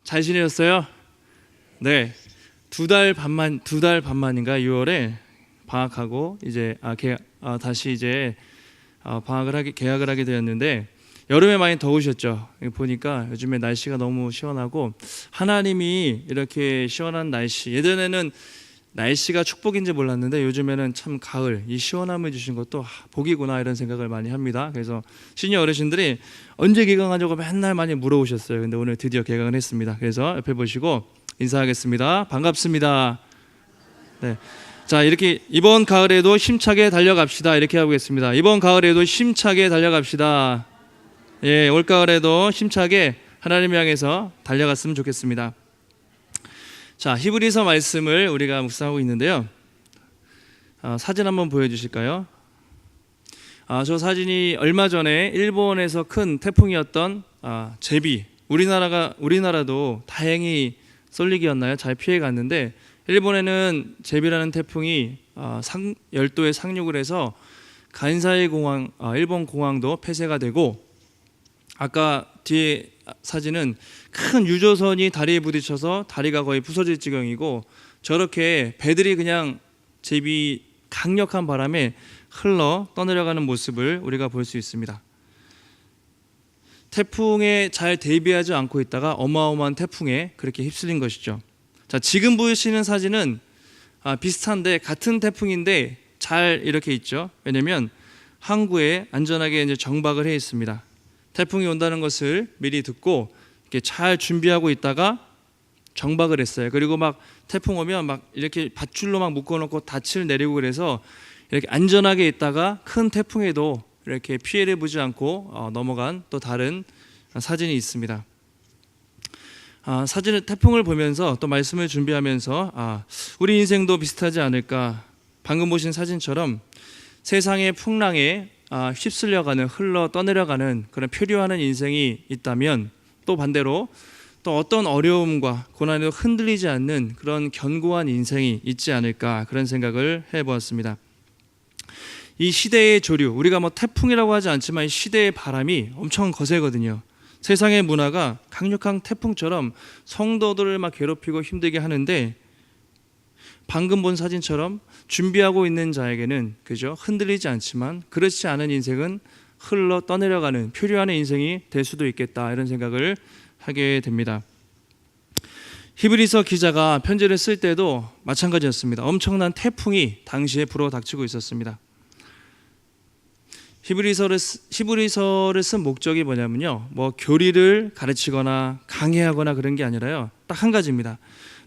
잘 지내셨어요? 네. 두 달 반만인가 6월에 방학하고 이제 다시 이제 계약을 하게 되었는데 여름에 많이 더우셨죠? 보니까 요즘에 날씨가 너무 시원하고 하나님이 이렇게 시원한 날씨, 예전에는 날씨가 축복인지 몰랐는데 요즘에는 참 가을, 이 시원함을 주신 것도 복이구나 이런 생각을 많이 합니다. 그래서 시니어 어르신들이 언제 개강하냐고 맨날 많이 물어오셨어요. 근데 오늘 드디어 개강을 했습니다. 그래서 옆에 보시고 인사하겠습니다. 반갑습니다. 네. 자, 이렇게 이번 가을에도 힘차게 달려갑시다. 이렇게 하겠습니다. 이번 가을에도 힘차게 달려갑시다. 예, 올 가을에도 힘차게 하나님 향해서 달려갔으면 좋겠습니다. 자, 히브리서 말씀을 우리가 묵상하고 있는데요. 사진 한번 보여주실까요? 저 사진이 얼마 전에 일본에서 큰 태풍이었던 제비, 우리나라도 다행히 쏠리기였나요? 잘 피해갔는데 일본에는 제비라는 태풍이 열도에 상륙을 해서 간사이 공항, 일본 공항도 폐쇄가 되고, 아까 뒤에 사진은 큰 유조선이 다리에 부딪혀서 다리가 거의 부서질 지경이고, 저렇게 배들이 그냥 제비 강력한 바람에 흘러 떠내려가는 모습을 우리가 볼 수 있습니다. 태풍에 잘 대비하지 않고 있다가 어마어마한 태풍에 그렇게 휩쓸린 것이죠. 자, 지금 보시는 사진은 비슷한데 같은 태풍인데 잘 이렇게 있죠. 왜냐면 항구에 안전하게 이제 정박을 해 있습니다. 태풍이 온다는 것을 미리 듣고 이렇게 잘 준비하고 있다가 정박을 했어요. 그리고 막 태풍 오면 막 이렇게 밧줄로 막 묶어놓고 닻을 내리고 그래서 이렇게 안전하게 있다가 큰 태풍에도 이렇게 피해를 보지 않고 넘어간 또 다른 사진이 있습니다. 사진을 태풍을 보면서 또 말씀을 준비하면서 우리 인생도 비슷하지 않을까. 방금 보신 사진처럼 세상의 풍랑에 휩쓸려가는, 흘러 떠내려가는 그런 표류하는 인생이 있다면, 또 반대로 또 어떤 어려움과 고난에도 흔들리지 않는 그런 견고한 인생이 있지 않을까, 그런 생각을 해보았습니다. 이 시대의 조류, 우리가 뭐 태풍이라고 하지 않지만 이 시대의 바람이 엄청 거세거든요. 세상의 문화가 강력한 태풍처럼 성도들을 막 괴롭히고 힘들게 하는데, 방금 본 사진처럼 준비하고 있는 자에게는 그죠, 흔들리지 않지만 그렇지 않은 인생은 흘러 떠내려가는 표류하는 인생이 될 수도 있겠다, 이런 생각을 하게 됩니다. 히브리서 기자가 편지를 쓸 때도 마찬가지였습니다. 엄청난 태풍이 당시에 불어닥치고 있었습니다. 히브리서를 쓴 목적이 뭐냐면요, 뭐 교리를 가르치거나 강해하거나 그런 게 아니라요, 딱 한 가지입니다.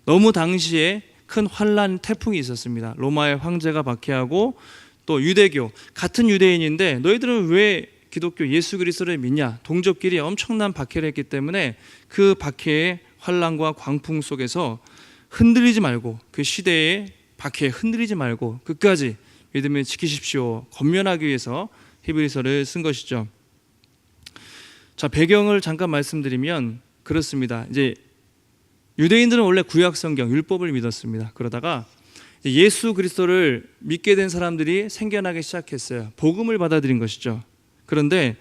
너무 당시에 큰 환란, 태풍이 있었습니다. 로마의 황제가 박해하고 또 유대교, 같은 유대인인데 너희들은 왜 기독교 예수 그리스도를 믿냐, 동족끼리 엄청난 박해를 했기 때문에 그 박해의 환란과 광풍 속에서 흔들리지 말고, 그 시대의 박해에 흔들리지 말고 끝까지 믿음을 지키십시오, 권면하기 위해서 히브리서를 쓴 것이죠. 자, 배경을 잠깐 말씀드리면 그렇습니다. 이제 유대인들은 원래 구약 성경, 율법을 믿었습니다. 그러다가 예수 그리스도를 믿게 된 사람들이 생겨나기 시작했어요. 복음을 받아들인 것이죠. 그런데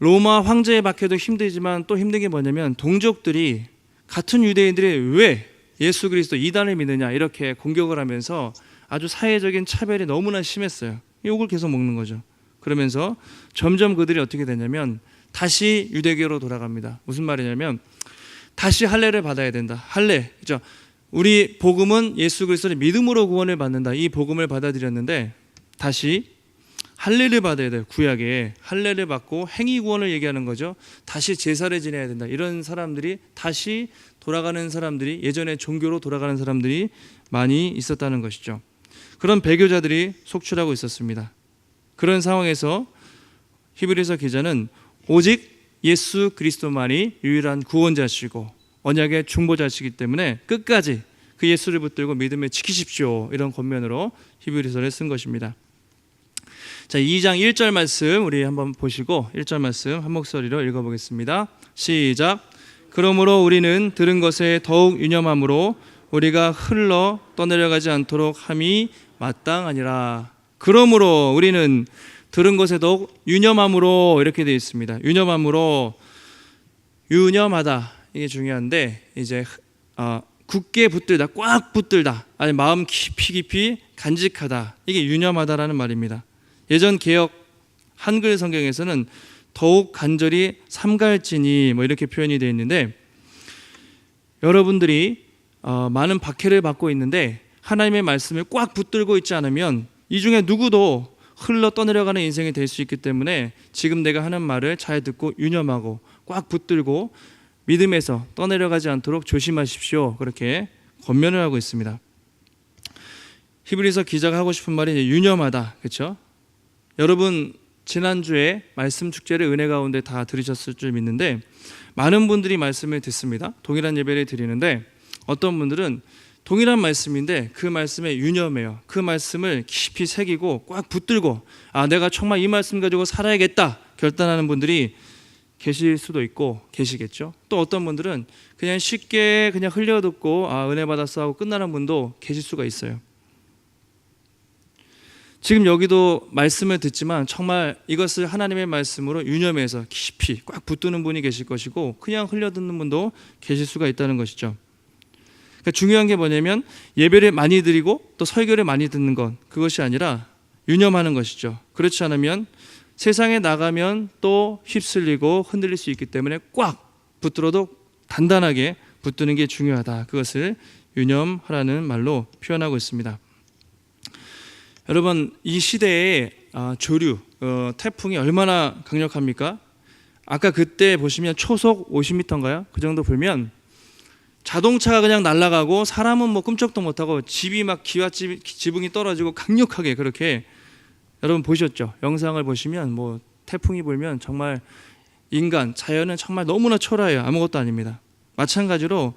로마 황제의 박해도 힘들지만 또 힘든 게 뭐냐면, 동족들이, 같은 유대인들이 왜 예수 그리스도 이단을 믿느냐 이렇게 공격을 하면서 아주 사회적인 차별이 너무나 심했어요. 욕을 계속 먹는 거죠. 그러면서 점점 그들이 어떻게 되냐면 다시 유대교로 돌아갑니다. 무슨 말이냐면 다시 할례를 받아야 된다. 할례, 그죠? 우리 복음은 예수 그리스도의 믿음으로 구원을 받는다. 이 복음을 받아들였는데 다시 할례를 받아야 돼요. 구약에 할례를 받고 행위 구원을 얘기하는 거죠. 다시 제사를 지내야 된다. 이런 사람들이 다시 돌아가는 사람들이, 예전에 종교로 돌아가는 사람들이 많이 있었다는 것이죠. 그런 배교자들이 속출하고 있었습니다. 그런 상황에서 히브리서 기자는 오직 예수 그리스도만이 유일한 구원자시고 언약의 중보자시기 때문에 끝까지 그 예수를 붙들고 믿음을 지키십시오, 이런 권면으로 히브리서를 쓴 것입니다. 자, 2장 1절 말씀 우리 한번 보시고 1절 말씀 한 목소리로 읽어보겠습니다. 시작. 그러므로 우리는 들은 것에 더욱 유념함으로 우리가 흘러 떠내려가지 않도록 함이 마땅하니라. 그러므로 우리는 들은 것에 더욱 유념함으로, 이렇게 되어 있습니다. 유념함으로, 유념하다, 이게 중요한데 이제 굳게 붙들다, 꽉 붙들다, 아니 마음 깊이 간직하다, 이게 유념하다라는 말입니다. 예전 개역 한글 성경에서는 더욱 간절히 삼갈지니 뭐 이렇게 표현이 되어 있는데, 여러분들이 많은 박해를 받고 있는데 하나님의 말씀을 꽉 붙들고 있지 않으면 이 중에 누구도 흘러 떠내려가는 인생이 될 수 있기 때문에 지금 내가 하는 말을 잘 듣고 유념하고 꽉 붙들고 믿음에서 떠내려가지 않도록 조심하십시오, 그렇게 권면을 하고 있습니다. 히브리서 기자가 하고 싶은 말이 이제 유념하다, 그렇죠? 여러분 지난주에 말씀 축제를 은혜 가운데 다 들으셨을 줄 믿는데 많은 분들이 말씀을 듣습니다. 동일한 예배를 드리는데 어떤 분들은 동일한 말씀인데 그 말씀에 유념해요. 그 말씀을 깊이 새기고 꽉 붙들고 내가 정말 이 말씀 가지고 살아야겠다 결단하는 분들이 계실 수도 있고 계시겠죠. 또 어떤 분들은 그냥 쉽게 그냥 흘려듣고 은혜 받았어 하고 끝나는 분도 계실 수가 있어요. 지금 여기도 말씀을 듣지만 정말 이것을 하나님의 말씀으로 유념해서 깊이 꽉 붙드는 분이 계실 것이고 그냥 흘려듣는 분도 계실 수가 있다는 것이죠. 그러니까 중요한 게 뭐냐면 예배를 많이 드리고 또 설교를 많이 듣는 것, 그것이 아니라 유념하는 것이죠. 그렇지 않으면 세상에 나가면 또 휩쓸리고 흔들릴 수 있기 때문에 꽉 붙들어도 단단하게 붙드는 게 중요하다. 그것을 유념하라는 말로 표현하고 있습니다. 여러분 이 시대의 조류, 태풍이 얼마나 강력합니까? 아까 그때 보시면 초속 50m인가요? 그 정도 불면 자동차가 그냥 날아가고 사람은 뭐 꿈쩍도 못하고 집이 막 지붕이 떨어지고 강력하게 그렇게, 여러분 보셨죠? 영상을 보시면 뭐 태풍이 불면 정말 자연은 정말 너무나 초라해요. 아무것도 아닙니다. 마찬가지로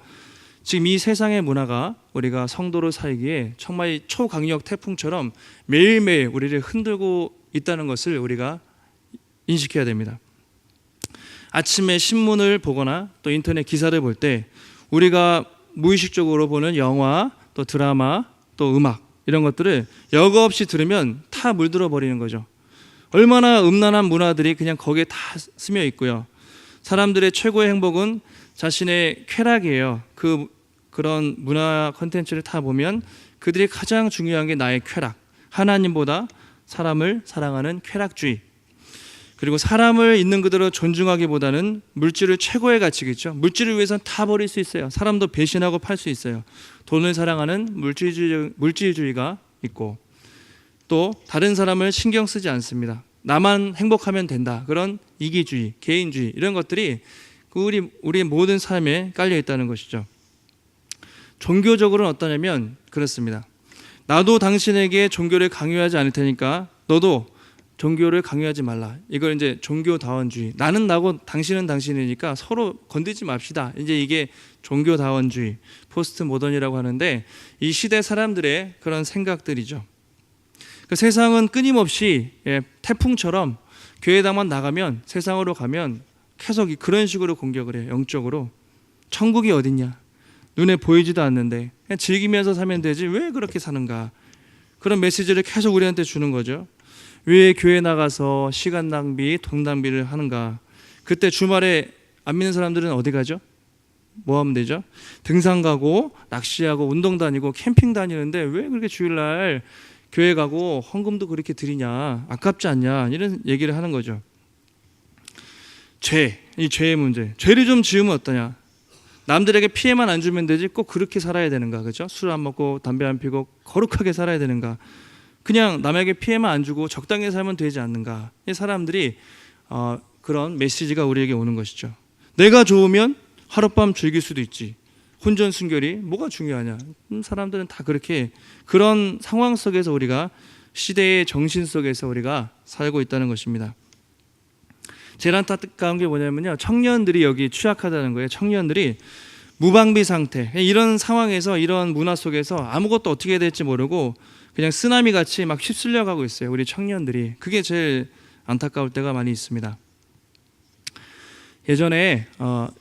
지금 이 세상의 문화가 우리가 성도로 살기에 정말 초강력 태풍처럼 매일매일 우리를 흔들고 있다는 것을 우리가 인식해야 됩니다. 아침에 신문을 보거나 또 인터넷 기사를 볼 때 우리가 무의식적으로 보는 영화, 또 드라마, 또 음악 이런 것들을 여과 없이 들으면 다 물들어 버리는 거죠. 얼마나 음란한 문화들이 그냥 거기에 다 스며 있고요. 사람들의 최고의 행복은 자신의 쾌락이에요. 그런 문화 콘텐츠를 다 보면 그들이 가장 중요한 게 나의 쾌락, 하나님보다 사람을 사랑하는 쾌락주의, 그리고 사람을 있는 그대로 존중하기보다는 물질을 최고의 가치겠죠. 물질을 위해서는 다 버릴 수 있어요. 사람도 배신하고 팔 수 있어요. 돈을 사랑하는 물질주의가 있고, 또 다른 사람을 신경 쓰지 않습니다. 나만 행복하면 된다, 그런 이기주의, 개인주의, 이런 것들이 우리의 모든 삶에 깔려 있다는 것이죠. 종교적으로는 어떠냐면 그렇습니다. 나도 당신에게 종교를 강요하지 않을 테니까 너도 종교를 강요하지 말라. 이걸 이제 종교다원주의. 나는 나고 당신은 당신이니까 서로 건들지 맙시다. 이제 이게 종교다원주의, 포스트 모던이라고 하는데 이 시대 사람들의 그런 생각들이죠. 그 세상은 끊임없이 태풍처럼 교회당만 나가면, 세상으로 가면 계속 그런 식으로 공격을 해요. 영적으로. 천국이 어딨냐? 눈에 보이지도 않는데 그냥 즐기면서 살면 되지 왜 그렇게 사는가? 그런 메시지를 계속 우리한테 주는 거죠. 왜 교회 나가서 시간 낭비, 돈 낭비를 하는가? 그때 주말에 안 믿는 사람들은 어디 가죠? 뭐 하면 되죠? 등산 가고 낚시하고 운동 다니고 캠핑 다니는데 왜 그렇게 주일날 교회 가고 헌금도 그렇게 드리냐? 아깝지 않냐? 이런 얘기를 하는 거죠. 이 죄의 문제. 죄를 좀 지으면 어떠냐? 남들에게 피해만 안 주면 되지 꼭 그렇게 살아야 되는가? 그렇죠? 술 안 먹고 담배 안 피고 거룩하게 살아야 되는가? 그냥 남에게 피해만 안 주고 적당히 살면 되지 않는가? 이 사람들이 그런 메시지가 우리에게 오는 것이죠. 내가 좋으면 하룻밤 즐길 수도 있지. 혼전순결이 뭐가 중요하냐? 사람들은 다 그렇게 그런 상황 속에서 우리가 시대의 정신 속에서 우리가 살고 있다는 것입니다. 제일 안타까운 게 뭐냐면요, 청년들이 여기 취약하다는 거예요. 청년들이 무방비 상태, 이런 상황에서 이런 문화 속에서 아무것도 어떻게 해야 될지 모르고 그냥 쓰나미 같이 막 휩쓸려 가고 있어요. 우리 청년들이. 그게 제일 안타까울 때가 많이 있습니다. 예전에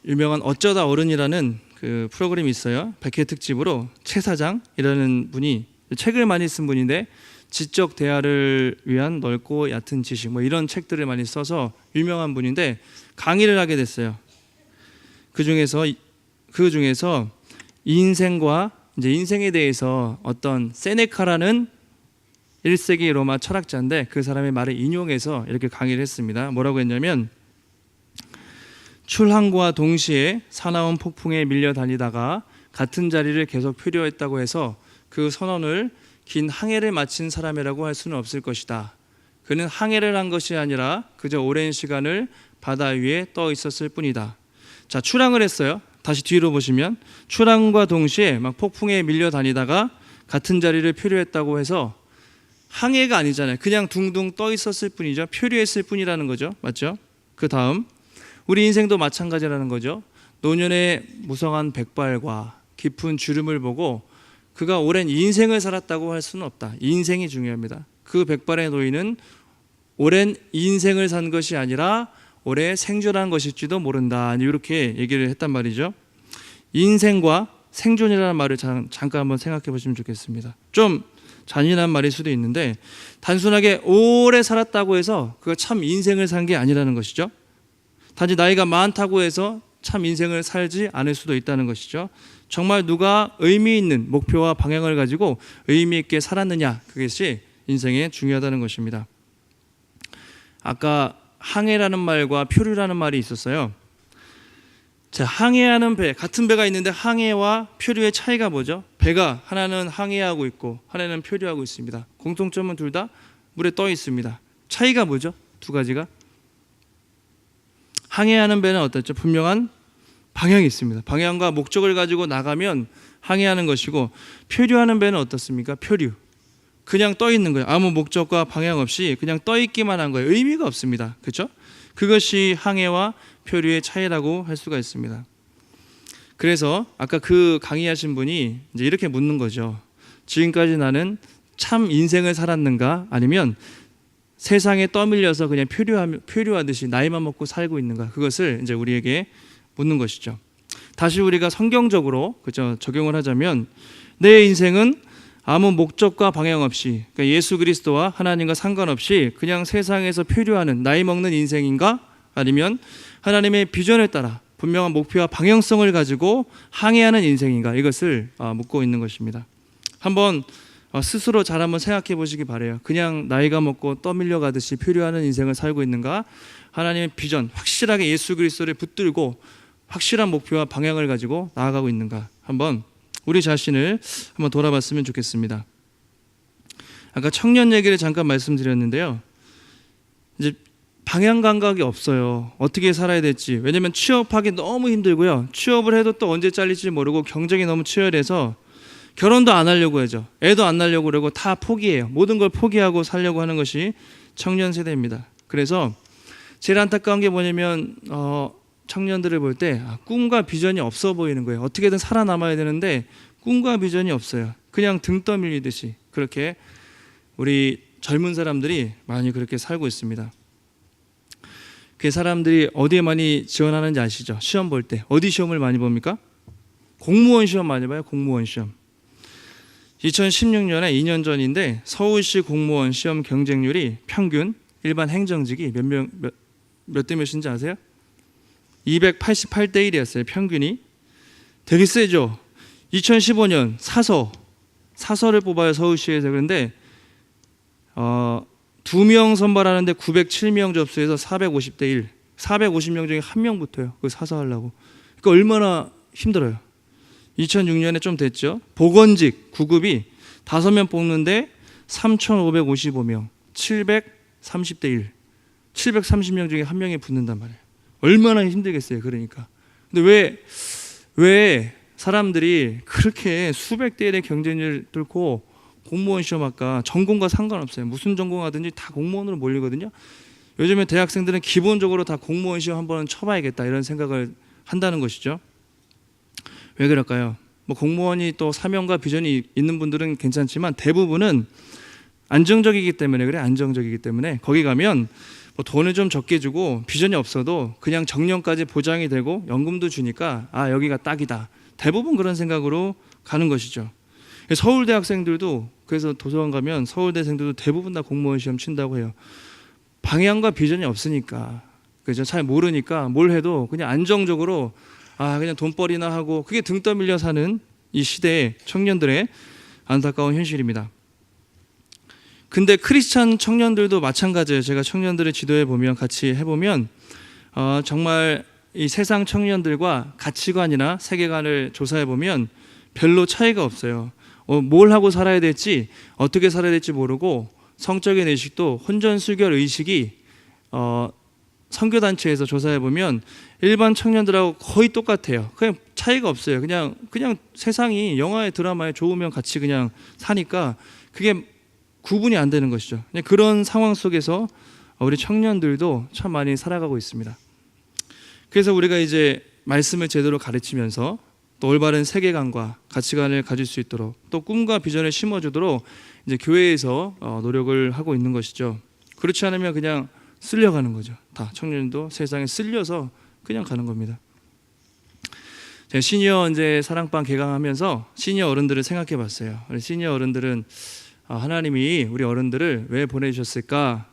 유명한 어쩌다 어른이라는 그 프로그램이 있어요. 100회 특집으로 최 사장이라는 분이 책을 많이 쓴 분인데 지적 대화를 위한 넓고 얕은 지식 뭐 이런 책들을 많이 써서 유명한 분인데 강의를 하게 됐어요. 그 중에서 그 중에서 인생과 이제 인생에 대해서 어떤 세네카라는 1세기 로마 철학자인데 그 사람의 말을 인용해서 이렇게 강의를 했습니다. 뭐라고 했냐면 출항과 동시에 사나운 폭풍에 밀려 다니다가 같은 자리를 계속 표류했다고 해서 그 선언을 긴 항해를 마친 사람이라고 할 수는 없을 것이다. 그는 항해를 한 것이 아니라 그저 오랜 시간을 바다 위에 떠 있었을 뿐이다. 자, 출항을 했어요. 다시 뒤로 보시면 출항과 동시에 막 폭풍에 밀려 다니다가 같은 자리를 표류했다고 해서 항해가 아니잖아요. 그냥 둥둥 떠 있었을 뿐이죠. 표류했을 뿐이라는 거죠. 맞죠? 그 다음 우리 인생도 마찬가지라는 거죠. 노년의 무성한 백발과 깊은 주름을 보고 그가 오랜 인생을 살았다고 할 수는 없다. 인생이 중요합니다. 그 백발의 노인은 오랜 인생을 산 것이 아니라 오래 생존한 것일지도 모른다. 이렇게 얘기를 했단 말이죠. 인생과 생존이라는 말을 잠깐 한번 생각해 보시면 좋겠습니다. 좀 잔인한 말일 수도 있는데 단순하게 오래 살았다고 해서 그가 참 인생을 산 게 아니라는 것이죠. 단지 나이가 많다고 해서 참 인생을 살지 않을 수도 있다는 것이죠. 정말 누가 의미 있는 목표와 방향을 가지고 의미 있게 살았느냐, 그것이 인생에 중요하다는 것입니다. 아까 항해라는 말과 표류라는 말이 있었어요. 자, 항해하는 배, 같은 배가 있는데 항해와 표류의 차이가 뭐죠? 배가 하나는 항해하고 있고 하나는 표류하고 있습니다. 공통점은 둘 다 물에 떠 있습니다. 차이가 뭐죠? 두 가지가. 항해하는 배는 어떻죠? 분명한 방향이 있습니다. 방향과 목적을 가지고 나가면 항해하는 것이고, 표류하는 배는 어떻습니까? 표류. 그냥 떠 있는 거예요. 아무 목적과 방향 없이 그냥 떠 있기만 한 거예요. 의미가 없습니다. 그렇죠? 그것이 항해와 표류의 차이라고 할 수가 있습니다. 그래서 아까 그 강의하신 분이 이제 이렇게 묻는 거죠. 지금까지 나는 참 인생을 살았는가? 아니면 세상에 떠밀려서 그냥 표류하듯이 나이만 먹고 살고 있는가? 그것을 이제 우리에게 묻는 것이죠. 다시 우리가 성경적으로 그죠 적용을 하자면 내 인생은 아무 목적과 방향 없이, 그러니까 예수 그리스도와 하나님과 상관없이 그냥 세상에서 표류하는 나이 먹는 인생인가? 아니면 하나님의 비전에 따라 분명한 목표와 방향성을 가지고 항해하는 인생인가? 이것을 묻고 있는 것입니다. 한번 스스로 잘 한번 생각해 보시기 바라요. 그냥 나이가 먹고 떠밀려 가듯이 표류하는 인생을 살고 있는가? 하나님의 비전, 확실하게 예수 그리스도를 붙들고 확실한 목표와 방향을 가지고 나아가고 있는가? 한번 우리 자신을 한번 돌아봤으면 좋겠습니다. 아까 청년 얘기를 잠깐 말씀드렸는데요. 이제 방향 감각이 없어요. 어떻게 살아야 될지. 왜냐하면 취업하기 너무 힘들고요. 취업을 해도 또 언제 잘릴지 모르고 경쟁이 너무 치열해서 결혼도 안 하려고 하죠. 애도 안 낳으려고 그러고 다 포기해요. 모든 걸 포기하고 살려고 하는 것이 청년 세대입니다. 그래서 제일 안타까운 게 뭐냐면 청년들을 볼 때 꿈과 비전이 없어 보이는 거예요. 어떻게든 살아남아야 되는데 꿈과 비전이 없어요. 그냥 등 떠밀리듯이 그렇게 우리 젊은 사람들이 많이 그렇게 살고 있습니다. 그 사람들이 어디에 많이 지원하는지 아시죠? 시험 볼 때 어디 시험을 많이 봅니까? 공무원 시험 많이 봐요. 공무원 시험. 2016년에 2년 전인데 서울시 공무원 시험 경쟁률이 평균 일반 행정직이 몇 대 몇인지 아세요? 288대 1이었어요. 평균이. 되게 세죠. 2015년 사서를 뽑아요. 서울시에서. 그런데 2명 선발하는데 907명 접수해서 450대 1. 450명 중에 1명 붙어요. 그 사서하려고. 그러니까 얼마나 힘들어요. 2006년에 좀 됐죠. 보건직 9급이 5명 뽑는데 3,555명. 730대 1. 730명 중에 1명이 붙는단 말이에요. 얼마나 힘들겠어요. 그러니까. 근데 왜 사람들이 그렇게 수백 대 1의 경쟁률을 뚫고 공무원 시험할까? 전공과 상관없어요. 무슨 전공하든지 다 공무원으로 몰리거든요. 요즘에 대학생들은 기본적으로 다 공무원 시험 한번 쳐봐야겠다 이런 생각을 한다는 것이죠. 왜 그럴까요? 뭐 공무원이 또 사명과 비전이 있는 분들은 괜찮지만 대부분은 안정적이기 때문에 그래. 안정적이기 때문에 거기 가면 뭐 돈을 좀 적게 주고 비전이 없어도 그냥 정년까지 보장이 되고 연금도 주니까 여기가 딱이다. 대부분 그런 생각으로 가는 것이죠. 서울대 학생들도 그래서 도서관 가면 서울대생들도 대부분 다 공무원 시험 친다고 해요. 방향과 비전이 없으니까 그죠? 잘 모르니까 뭘 해도 그냥 안정적으로 그냥 돈벌이나 하고 그게 등 떠밀려 사는 이 시대의 청년들의 안타까운 현실입니다. 근데 크리스찬 청년들도 마찬가지예요. 제가 청년들을 지도해 보면 같이 해보면 정말 이 세상 청년들과 가치관이나 세계관을 조사해 보면 별로 차이가 없어요. 뭘 하고 살아야 될지 어떻게 살아야 될지 모르고 성적인 의식도 혼전수결 의식이 선교단체에서 조사해 보면 일반 청년들하고 거의 똑같아요. 그냥 차이가 없어요. 그냥 세상이 영화에 드라마에 좋으면 같이 그냥 사니까 그게 구분이 안 되는 것이죠. 그냥 그런 상황 속에서 우리 청년들도 참 많이 살아가고 있습니다. 그래서 우리가 이제 말씀을 제대로 가르치면서 또 올바른 세계관과 가치관을 가질 수 있도록 또 꿈과 비전을 심어주도록 이제 교회에서 노력을 하고 있는 것이죠. 그렇지 않으면 그냥 쓸려가는 거죠. 다 청년도 세상에 쓸려서 그냥 가는 겁니다. 제가 시니어 이제 사랑방 개강하면서 시니어 어른들을 생각해 봤어요. 우리 시니어 어른들은 하나님이 우리 어른들을 왜 보내주셨을까?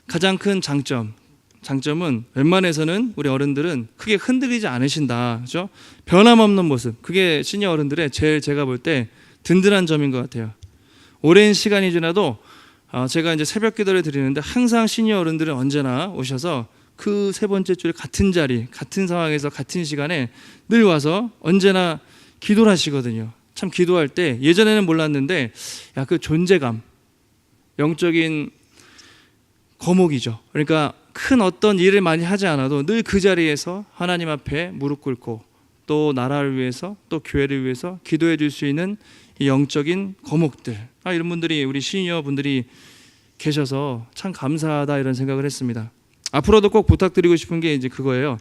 가장 큰 장점은 웬만해서는 우리 어른들은 크게 흔들리지 않으신다. 그죠? 변함없는 모습. 그게 시니어 어른들의 제일 제가 볼 때 든든한 점인 것 같아요. 오랜 시간이 지나도 제가 이제 새벽 기도를 드리는데 항상 시니어 어른들은 언제나 오셔서 그 세 번째 주일 같은 자리, 같은 상황에서 같은 시간에 늘 와서 언제나 기도를 하시거든요. 참 기도할 때 예전에는 몰랐는데 그 존재감, 영적인 거목이죠. 그러니까 큰 어떤 일을 많이 하지 않아도 늘 그 자리에서 하나님 앞에 무릎 꿇고 또 나라를 위해서 또 교회를 위해서 기도해 줄 수 있는 이 영적인 거목들, 이런 분들이 우리 시니어 분들이 계셔서 참 감사하다 이런 생각을 했습니다. 앞으로도 꼭 부탁드리고 싶은 게 이제 그거예요.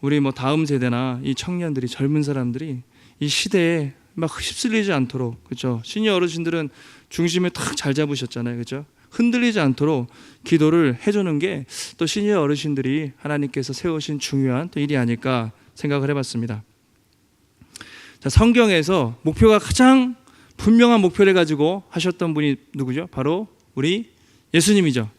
우리 다음 세대나 이 청년들이, 젊은 사람들이 이 시대에 막 휩쓸리지 않도록, 그렇죠? 시니어 어르신들은 중심을 탁 잘 잡으셨잖아요, 그렇죠? 흔들리지 않도록 기도를 해주는 게 또 시니어 어르신들이 하나님께서 세우신 중요한 또 일이 아닐까 생각을 해봤습니다. 자, 성경에서 목표가 가장 분명한 목표를 가지고 하셨던 분이 누구죠? 바로 우리 예수님이죠.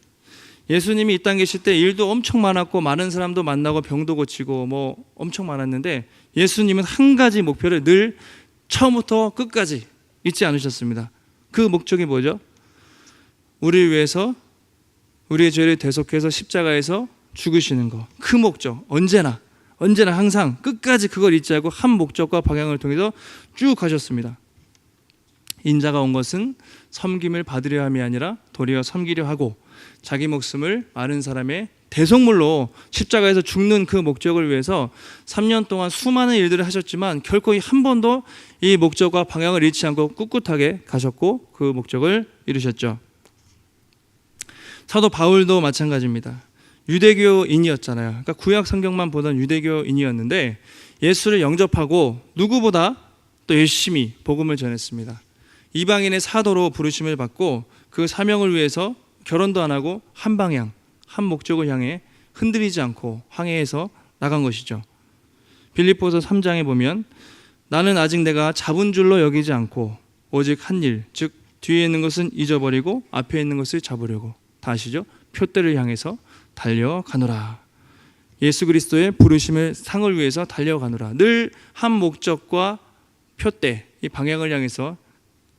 예수님이 이 땅에 계실 때 일도 엄청 많았고 많은 사람도 만나고 병도 고치고 엄청 많았는데 예수님은 한 가지 목표를 늘 처음부터 끝까지 잊지 않으셨습니다. 그 목적이 뭐죠? 우리를 위해서 우리의 죄를 대속해서 십자가에서 죽으시는 거. 그 목적. 언제나 항상 끝까지 그걸 잊지 않고 한 목적과 방향을 통해서 쭉 가셨습니다. 인자가 온 것은 섬김을 받으려 함이 아니라 도리어 섬기려 하고 자기 목숨을 많은 사람의 대속물로 십자가에서 죽는 그 목적을 위해서 3년 동안 수많은 일들을 하셨지만 결코 한 번도 이 목적과 방향을 잃지 않고 꿋꿋하게 가셨고 그 목적을 이루셨죠. 사도 바울도 마찬가지입니다. 유대교인이었잖아요. 그러니까 구약 성경만 보던 유대교인이었는데 예수를 영접하고 누구보다 또 열심히 복음을 전했습니다. 이방인의 사도로 부르심을 받고 그 사명을 위해서 결혼도 안 하고 한 방향, 한 목적을 향해 흔들리지 않고 항해해서 나간 것이죠. 빌립보서 3장에 보면 나는 아직 내가 잡은 줄로 여기지 않고 오직 한 일, 즉 뒤에 있는 것은 잊어버리고 앞에 있는 것을 잡으려고, 다 아시죠? 표대를 향해서 달려가노라. 예수 그리스도의 부르심의 상을 위해서 달려가노라. 늘 한 목적과 표대, 이 방향을 향해서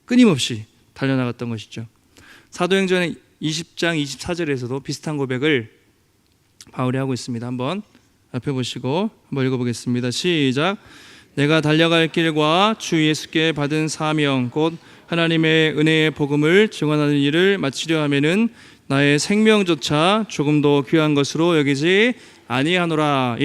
끊임없이 달려나갔던 것이죠. 사도행전의 20장 24절에서도 비슷한 고백을 바울이 하고 있습니다. 한번 앞에 보시고 한번 읽어보겠습니다. 시작. 내가 달려갈 길과 주 예수께 받은 사명 곧 하나님의 은혜의 복음을 증언하는 일을 마치려 하면은 나의 생명조차 조금도 귀한 것으로 여기지 아니하노라.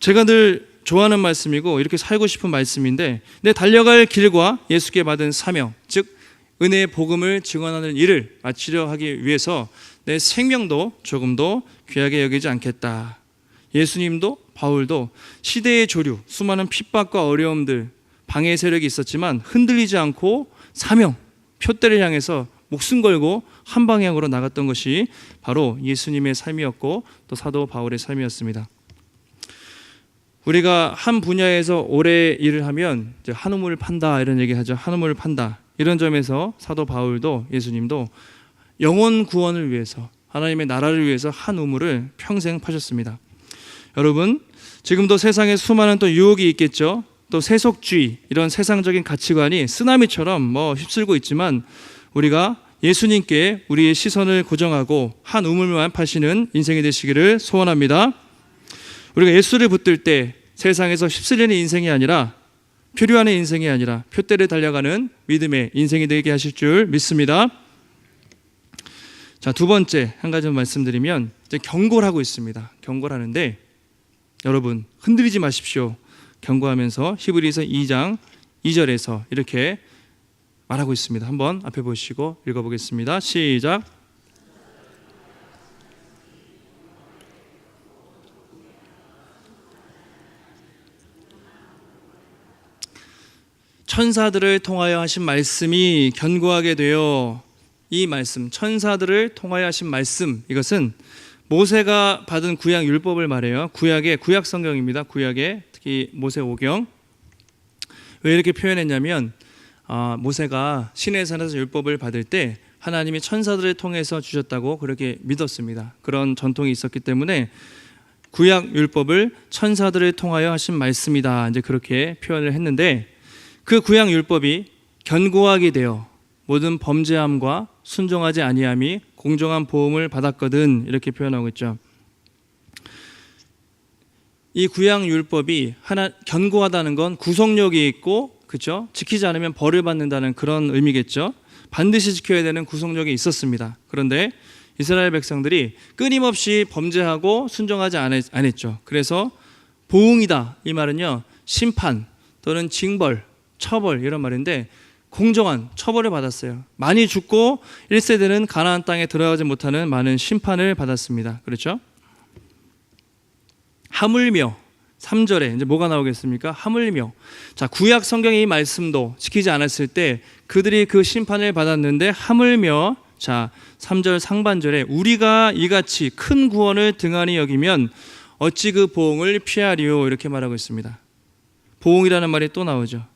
제가 늘 좋아하는 말씀이고 이렇게 살고 싶은 말씀인데, 내 달려갈 길과 예수께 받은 사명, 즉 은혜의 복음을 증언하는 일을 마치려 하기 위해서 내 생명도 조금도 귀하게 여기지 않겠다. 예수님도 바울도 시대의 조류, 수많은 핍박과 어려움들, 방해 세력이 있었지만 흔들리지 않고 사명, 표대를 향해서 목숨 걸고 한 방향으로 나갔던 것이 바로 예수님의 삶이었고 또 사도 바울의 삶이었습니다. 우리가 한 분야에서 오래 일을 하면 이제 한 우물을 판다 이런 얘기하죠. 한 우물을 판다. 이런 점에서 사도 바울도 예수님도 영혼 구원을 위해서, 하나님의 나라를 위해서 한 우물을 평생 파셨습니다. 여러분, 지금도 세상에 수많은 또 유혹이 있겠죠. 또 세속주의, 이런 세상적인 가치관이 쓰나미처럼 휩쓸고 있지만 우리가 예수님께 우리의 시선을 고정하고 한 우물만 파시는 인생이 되시기를 소원합니다. 우리가 예수를 붙들 때 세상에서 휩쓸리는 인생이 아니라, 표류하는 인생이 아니라 표대를 달려가는 믿음의 인생이 되게 하실 줄 믿습니다. 자, 두 번째 한 가지 말씀드리면, 이제 경고를 하고 있습니다. 경고를 하는데 여러분 흔들리지 마십시오. 경고하면서 히브리서 2장 2절에서 이렇게 말하고 있습니다. 한번 앞에 보시고 읽어보겠습니다. 시작. 천사들을 통하여 하신 말씀이 견고하게 되어, 이 말씀, 천사들을 통하여 하신 말씀, 이것은 모세가 받은 구약 율법을 말해요. 구약의 구약 성경입니다. 구약의 특히 모세 오경. 왜 이렇게 표현했냐면 모세가 시내산에서 율법을 받을 때 하나님이 천사들을 통해서 주셨다고 그렇게 믿었습니다. 그런 전통이 있었기 때문에 구약 율법을 천사들을 통하여 하신 말씀이다, 이제 그렇게 표현을 했는데, 그 구약 율법이 견고하게 되어 모든 범죄함과 순종하지 아니함이 공정한 보응을 받았거든, 이렇게 표현하고 있죠. 이 구약 율법이 견고하다는 건 구속력이 있고, 그렇죠? 지키지 않으면 벌을 받는다는 그런 의미겠죠. 반드시 지켜야 되는 구속력이 있었습니다. 그런데 이스라엘 백성들이 끊임없이 범죄하고 순종하지 않았죠. 그래서 보응이다, 이 말은요, 심판 또는 징벌, 처벌, 이런 말인데 공정한 처벌을 받았어요. 많이 죽고 1세대는 가나안 땅에 들어가지 못하는 많은 심판을 받았습니다. 그렇죠? 하물며 3절에 이제 뭐가 나오겠습니까? 하물며. 자, 구약 성경의 이 말씀도 지키지 않았을 때 그들이 그 심판을 받았는데, 하물며, 자, 3절 상반절에 우리가 이같이 큰 구원을 등한히 여기면 어찌 그 보응을 피하리요, 이렇게 말하고 있습니다. 보응이라는 말이 또 나오죠.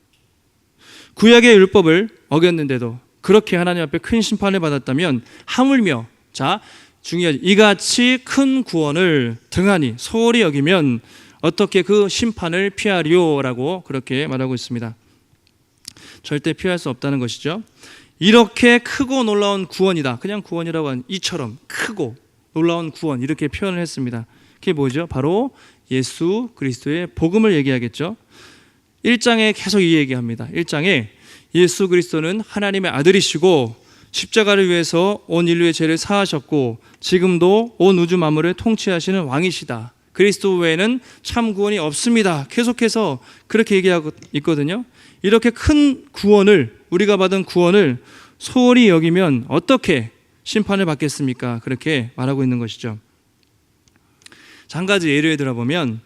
구약의 율법을 어겼는데도 그렇게 하나님 앞에 큰 심판을 받았다면, 하물며, 자, 중요하지, 이같이 큰 구원을 등한히 소홀히 여기면 어떻게 그 심판을 피하리요라고 그렇게 말하고 있습니다. 절대 피할 수 없다는 것이죠. 이렇게 크고 놀라운 구원이다, 그냥 구원이라고 하는, 이처럼 크고 놀라운 구원, 이렇게 표현을 했습니다. 그게 뭐죠? 바로 예수 그리스도의 복음을 얘기하겠죠. 1장에 계속 이 얘기합니다. 1장에 예수 그리스도는 하나님의 아들이시고 십자가를 위해서 온 인류의 죄를 사하셨고 지금도 온 우주 만물을 통치하시는 왕이시다. 그리스도 외에는 참 구원이 없습니다. 계속해서 그렇게 얘기하고 있거든요. 이렇게 큰 구원을, 우리가 받은 구원을 소홀히 여기면 어떻게 심판을 받겠습니까? 그렇게 말하고 있는 것이죠. 자, 한 가지 예를 들어보면,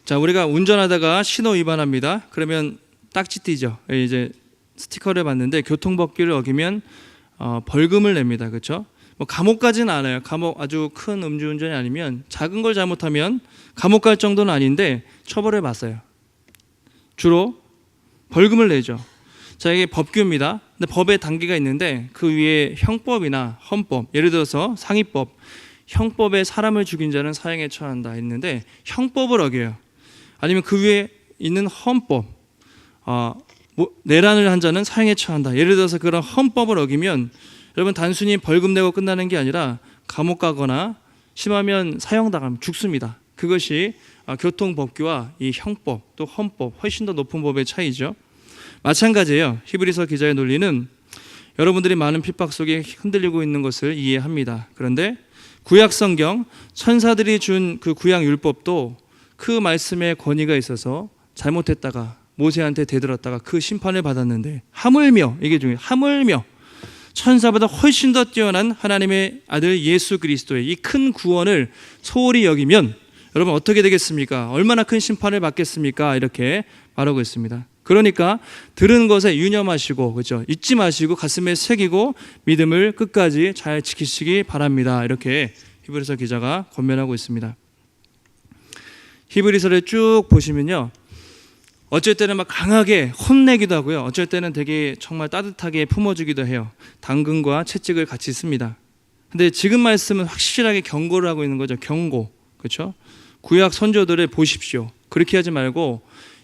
자, 우리가 운전하다가 신호 위반합니다. 그러면 딱지 띄죠. 이제 스티커를 받는데 교통법규를 어기면 벌금을 냅니다. 그렇죠? 뭐 감옥까지는 안 와요. 감옥, 아주 큰 음주운전이 아니면, 작은 걸 잘못하면 감옥 갈 정도는 아닌데 처벌을 받아요. 주로 벌금을 내죠. 자, 이게 법규입니다. 근데 법에 단계가 있는데 그 위에 형법이나 헌법, 예를 들어서 상위법, 형법에 사람을 죽인 자는 사형에 처한다 했는데 형법을 어겨요. 아니면 그 위에 있는 헌법, 내란을 한 자는 사형에 처한다. 예를 들어서 그런 헌법을 어기면 여러분 단순히 벌금 내고 끝나는 게 아니라 감옥 가거나 심하면 사형당하면 죽습니다. 그것이 교통법규와 이 형법, 또 헌법, 훨씬 더 높은 법의 차이죠. 마찬가지예요. 히브리서 기자의 논리는 여러분들이 많은 핍박 속에 흔들리고 있는 것을 이해합니다. 그런데 구약 성경, 천사들이 준 그 구약 율법도 그 말씀에 권위가 있어서 잘못했다가 모세한테 대들었다가 그 심판을 받았는데, 하물며, 이게 중요해요. 하물며 천사보다 훨씬 더 뛰어난 하나님의 아들 예수 그리스도의 이 큰 구원을 소홀히 여기면 여러분 어떻게 되겠습니까? 얼마나 큰 심판을 받겠습니까? 이렇게 말하고 있습니다. 그러니까 들은 것에 유념하시고, 그렇죠? 잊지 마시고 가슴에 새기고 믿음을 끝까지 잘 지키시기 바랍니다. 이렇게 히브리서 기자가 권면하고 있습니다. 히브리서를 쭉 보시면요, 어쩔 때는 막 강하게 혼내기도 하고요, 어쩔 때는 되게 정말 따뜻하게 품어주기도 해요. 당근과 채찍을 같이 씁니다. 근데 지금 말씀은 확실하게 경고를 하고 있는 거죠. 경고, 그렇죠? 구약 선조들을 보십시오. 그렇게 하지 말고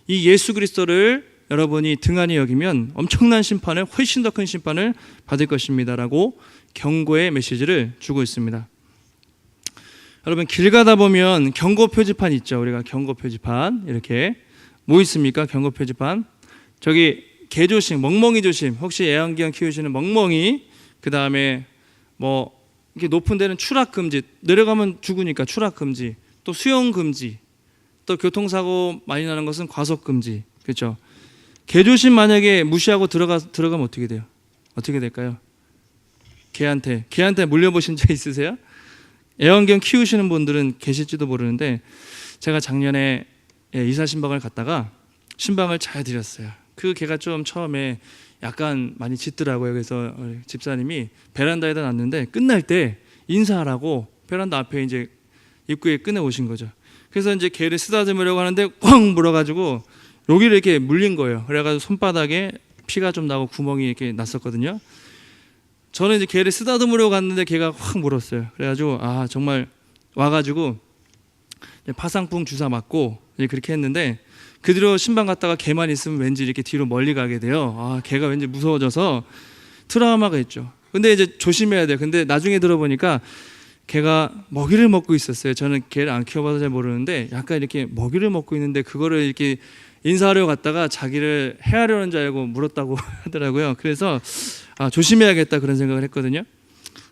이 예수 그리스도를 여러분이 등한히 여기면 엄청난 심판을, 훨씬 더 큰 심판을 받을 것입니다라고 경고의 메시지를 주고 있습니다. 여러분, 길 가다 보면 경고 표지판 있죠. 우리가 경고 표지판 이렇게 뭐 있습니까? 경고 표지판. 저기 개 조심, 멍멍이 조심. 혹시 애완견 키우시는 멍멍이, 그 다음에 뭐 이렇게 높은 데는 추락 금지, 내려가면 죽으니까 추락 금지, 또 수영 금지, 또 교통사고 많이 나는 것은 과속 금지. 그렇죠? 개 조심 만약에 무시하고 들어가면 어떻게 돼요? 어떻게 될까요? 개한테 물려보신 적 있으세요? 애완견 키우시는 분들은 계실지도 모르는데, 제가 작년에 이사 신방을 갔다가 신방을 잘 드렸어요. 그 개가 좀 처음에 약간 많이 짖더라고요. 그래서 집사님이 베란다에다 놨는데 끝날 때 인사하라고 베란다 앞에 이제 입구에 꺼내 오신 거죠. 그래서 이제 개를 쓰다듬으려고 하는데 꽝 물어가지고 여기를 이렇게 물린 거예요. 그래가지고 손바닥에 피가 좀 나고 구멍이 이렇게 났었거든요. 저는 이제 개를 쓰다듬으려고 갔는데 개가 확 물었어요. 그래가지고 정말 와가지고 파상풍 주사 맞고 그렇게 했는데, 그 뒤로 신방 갔다가 개만 있으면 왠지 이렇게 뒤로 멀리 가게 돼요. 개가 왠지 무서워져서 트라우마가 있죠. 근데 이제 조심해야 돼요. 근데 나중에 들어보니까 개가 먹이를 먹고 있었어요. 저는 개를 안 키워봐서 잘 모르는데 약간 이렇게 먹이를 먹고 있는데 그거를 이렇게 인사하려고 갔다가 자기를 해하려는 줄 알고 물었다고 하더라고요. 그래서 조심해야겠다 그런 생각을 했거든요.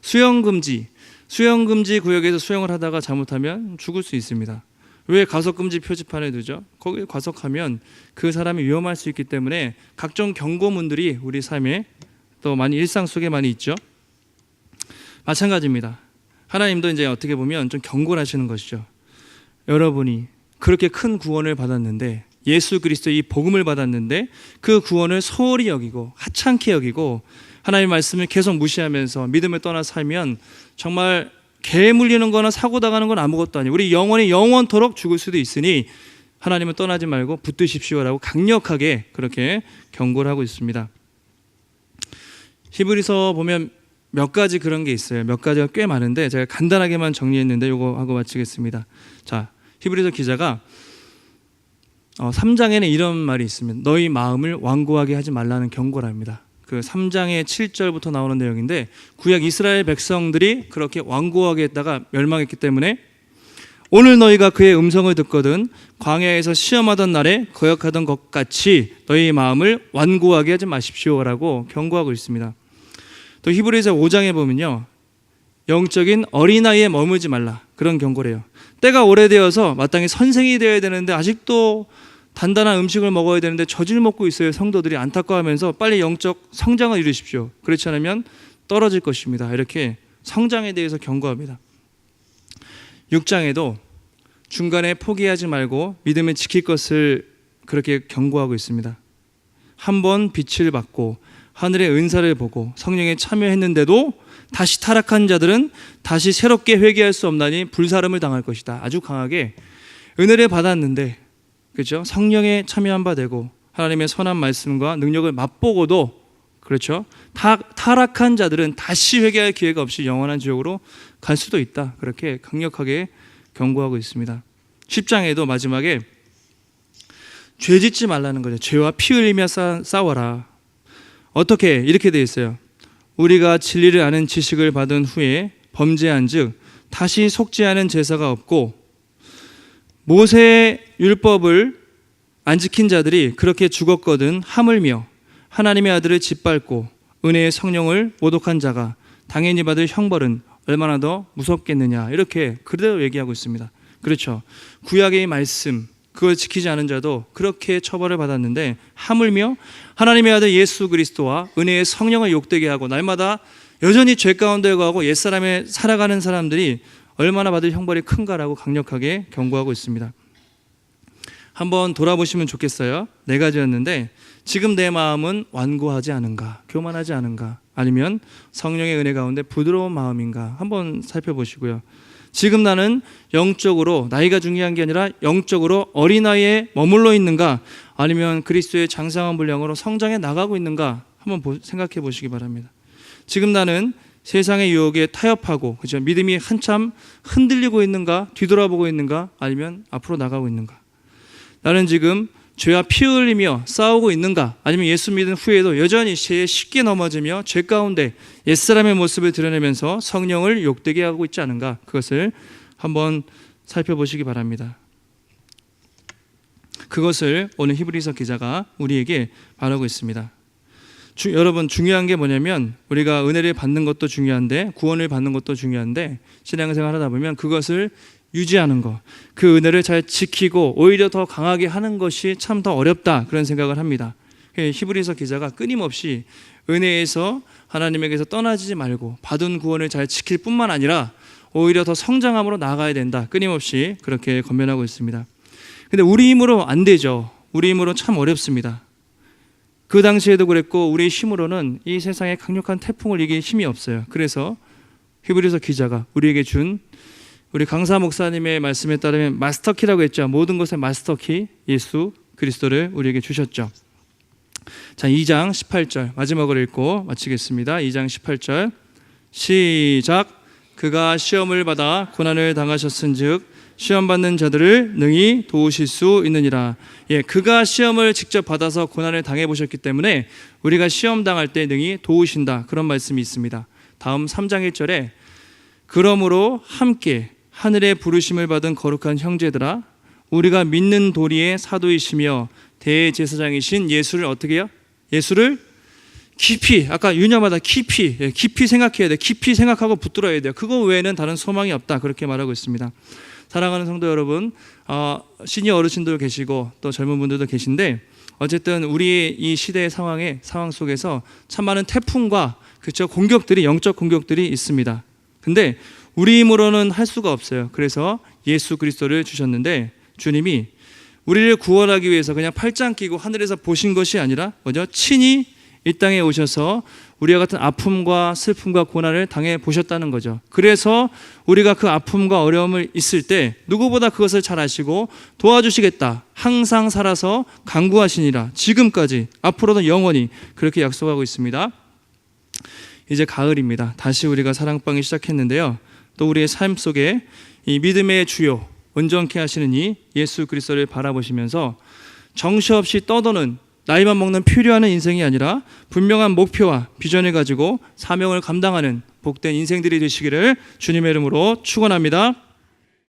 수영금지 구역에서 수영을 하다가 잘못하면 죽을 수 있습니다. 왜 과속금지 표지판에 두죠? 거기 과속하면 그 사람이 위험할 수 있기 때문에 각종 경고문들이 우리 삶에 또 많이 일상 속에 많이 있죠. 마찬가지입니다. 하나님도 이제 어떻게 보면 좀 경고를 하시는 것이죠. 여러분이 그렇게 큰 구원을 받았는데, 예수 그리스도의 이 복음을 받았는데 그 구원을 소홀히 여기고 하찮게 여기고 하나님의 말씀을 계속 무시하면서 믿음을 떠나 살면 정말 개 물리는 거나 사고 당하는 건 아무것도 아니에요. 우리 영혼이 영원토록 죽을 수도 있으니 하나님을 떠나지 말고 붙드십시오라고 강력하게 그렇게 경고를 하고 있습니다. 히브리서 보면 몇 가지 그런 게 있어요. 몇 가지가 꽤 많은데 제가 간단하게만 정리했는데 이거 하고 마치겠습니다. 자, 히브리서 기자가 3장에는 이런 말이 있습니다. 너희 마음을 완고하게 하지 말라는 경고를 합니다. 그 3장의 7절부터 나오는 내용인데, 구약 이스라엘 백성들이 그렇게 완고하게 했다가 멸망했기 때문에 오늘 너희가 그의 음성을 듣거든 광야에서 시험하던 날에 거역하던 것 같이 너희 마음을 완고하게 하지 마십시오라고 경고하고 있습니다. 또 히브리서 5장에 보면요, 영적인 어린아이에 머물지 말라 그런 경고를 해요. 때가 오래되어서 마땅히 선생이 되어야 되는데 아직도 단단한 음식을 먹어야 되는데 젖을 먹고 있어요. 성도들이 안타까워하면서 빨리 영적 성장을 이루십시오. 그렇지 않으면 떨어질 것입니다. 이렇게 성장에 대해서 경고합니다. 6장에도 중간에 포기하지 말고 믿음을 지킬 것을 그렇게 경고하고 있습니다. 한번 빛을 받고 하늘의 은사를 보고 성령에 참여했는데도 다시 타락한 자들은 다시 새롭게 회개할 수 없나니 불사름을 당할 것이다. 아주 강하게 은혜를 받았는데, 그렇죠? 성령에 참여한 바 되고 하나님의 선한 말씀과 능력을 맛보고도, 그렇죠? 타락한 자들은 다시 회개할 기회가 없이 영원한 지옥으로 갈 수도 있다. 그렇게 강력하게 경고하고 있습니다. 10장에도 마지막에 죄 짓지 말라는 거죠. 죄와 피 흘리며 싸워라. 어떻게? 이렇게 되어 있어요. 우리가 진리를 아는 지식을 받은 후에 범죄한 즉 다시 속지 않은 제사가 없고, 모세의 율법을 안 지킨 자들이 그렇게 죽었거든 하물며 하나님의 아들을 짓밟고 은혜의 성령을 모독한 자가 당연히 받을 형벌은 얼마나 더 무섭겠느냐. 이렇게 그대로 얘기하고 있습니다. 그렇죠. 구약의 말씀 그걸 지키지 않은 자도 그렇게 처벌을 받았는데, 하물며 하나님의 아들 예수 그리스도와 은혜의 성령을 욕되게 하고 날마다 여전히 죄 가운데 거하고 옛사람에 살아가는 사람들이 얼마나 받을 형벌이 큰가라고 강력하게 경고하고 있습니다. 한번 돌아보시면 좋겠어요. 4가지였는데 지금 내 마음은 완고하지 않은가, 교만하지 않은가, 아니면 성령의 은혜 가운데 부드러운 마음인가 한번 살펴보시고요. 지금 나는 영적으로, 나이가 중요한 게 아니라 영적으로 어린아이에 머물러 있는가, 아니면 그리스도의 장성한 분량으로 성장해 나가고 있는가 한번 생각해 보시기 바랍니다. 지금 나는 세상의 유혹에 타협하고, 그죠? 믿음이 한참 흔들리고 있는가, 뒤돌아보고 있는가, 아니면 앞으로 나가고 있는가? 나는 지금 죄와 피 흘리며 싸우고 있는가, 아니면 예수 믿은 후에도 여전히 죄에 쉽게 넘어지며 죄 가운데 옛사람의 모습을 드러내면서 성령을 욕되게 하고 있지 않은가? 그것을 한번 살펴보시기 바랍니다. 그것을 오늘 히브리서 기자가 우리에게 말하고 있습니다. 여러분, 중요한 게 뭐냐면, 우리가 은혜를 받는 것도 중요한데, 구원을 받는 것도 중요한데, 신앙생활 하다 보면 그것을 유지하는 것, 그 은혜를 잘 지키고 오히려 더 강하게 하는 것이 참 더 어렵다, 그런 생각을 합니다. 히브리서 기자가 끊임없이 은혜에서, 하나님에게서 떠나지 말고 받은 구원을 잘 지킬 뿐만 아니라 오히려 더 성장함으로 나아가야 된다, 끊임없이 그렇게 권면하고 있습니다. 근데 우리 힘으로 안 되죠. 우리 힘으로 참 어렵습니다. 그 당시에도 그랬고 우리 힘으로는 이 세상의 강력한 태풍을 이길 힘이 없어요. 그래서 히브리서 기자가 우리에게 준, 우리 강사 목사님의 말씀에 따르면 마스터키라고 했죠. 모든 것의 마스터키, 예수 그리스도를 우리에게 주셨죠. 자, 2장 18절 마지막으로 읽고 마치겠습니다. 2장 18절 시작. 그가 시험을 받아 고난을 당하셨은즉 시험 받는 자들을 능히 도우실 수 있느니라. 그가 시험을 직접 받아서 고난을 당해 보셨기 때문에 우리가 시험 당할 때 능히 도우신다, 그런 말씀이 있습니다. 다음 3장 1절에 그러므로 함께 하늘의 부르심을 받은 거룩한 형제들아, 우리가 믿는 도리의 사도이시며 대제사장이신 예수를 어떻게 해요? 예수를 깊이, 아까 유념하다 깊이 생각해야 돼. 깊이 생각하고 붙들어야 돼요. 그거 외에는 다른 소망이 없다, 그렇게 말하고 있습니다. 사랑하는 성도 여러분, 시니어 어르신들 계시고 또 젊은 분들도 계신데, 어쨌든 우리의 이 시대의 상황 속에서 참 많은 태풍과, 그렇죠, 공격들이, 영적 공격들이 있습니다. 근데 우리 힘으로는 할 수가 없어요. 그래서 예수 그리스도를 주셨는데, 주님이 우리를 구원하기 위해서 그냥 팔짱 끼고 하늘에서 보신 것이 아니라 뭐죠? 친히 이 땅에 오셔서 우리와 같은 아픔과 슬픔과 고난을 당해 보셨다는 거죠. 그래서 우리가 그 아픔과 어려움을 있을 때 누구보다 그것을 잘 아시고 도와주시겠다, 항상 살아서 강구하시니라, 지금까지 앞으로도 영원히 그렇게 약속하고 있습니다. 이제 가을입니다. 다시 우리가 사랑방이 시작했는데요, 또 우리의 삶 속에 이 믿음의 주요 온전케 하시는 이 예수 그리스도를 바라보시면서 정시 없이 떠도는, 나이만 먹는 표류하는 인생이 아니라 분명한 목표와 비전을 가지고 사명을 감당하는 복된 인생들이 되시기를 주님의 이름으로 축원합니다.